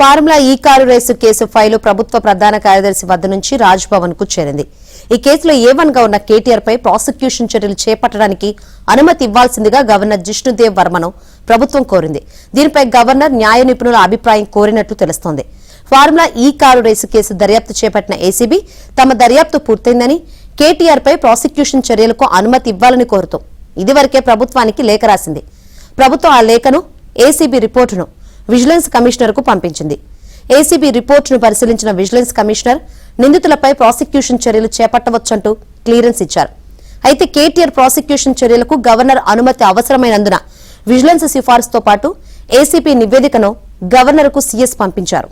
Formula ఈ car race case file ప్రభుత్వ ప్రధాన కార్యదర్శి వద్ద నుంచి రాజ్ భవన్ కు చేరింది. ఈ కేసులో A1 గా ఉన్న కేటీఆర్ పై ప్రాసిక్యూషన్ చర్యలు చేపట్టడానికి అనుమతి ఇవ్వాల్సిందిగా గవర్నర్ జిష్ణుదేవ్ వర్మను ప్రభుత్వం కోరింది. దీనిపై గవర్నర్ న్యాయ నిపుణుల అభిప్రాయం కోరినట్లు తెలుస్తోంది. ఫార్ములా ఈ కారు రేసు కేసు దర్యాప్తు చేపట్టిన ఏసీబీ తమ దర్యాప్తు పూర్తయిందని, కేటీఆర్ పై ప్రాసిక్యూషన్ చర్యలకు అనుమతి ఇవ్వాలని కోరుతూ ఇదివరకే ప్రభుత్వానికి లేఖ రాసింది. ప్రభుత్వం ఆ లేఖను, ఏసీబీ రిపోర్టును విజిలెన్స్ కమిషనర్ కు పంపించింది. ఏసీబీ రిపోర్టును పరిశీలించిన విజిలెన్స్ కమిషనర్ నిందితులపై ప్రాసిక్యూషన్ చర్యలు చేపట్టవచ్చంటూ క్లియరెన్స్ ఇచ్చారు. అయితే కేటీఆర్ ప్రాసిక్యూషన్ చర్యలకు గవర్నర్ అనుమతి అవసరమైనందున విజిలెన్స్ సిఫార్సుతో పాటు ఏసీబీ నివేదికను గవర్నర్ కు సీఎస్ పంపించారు.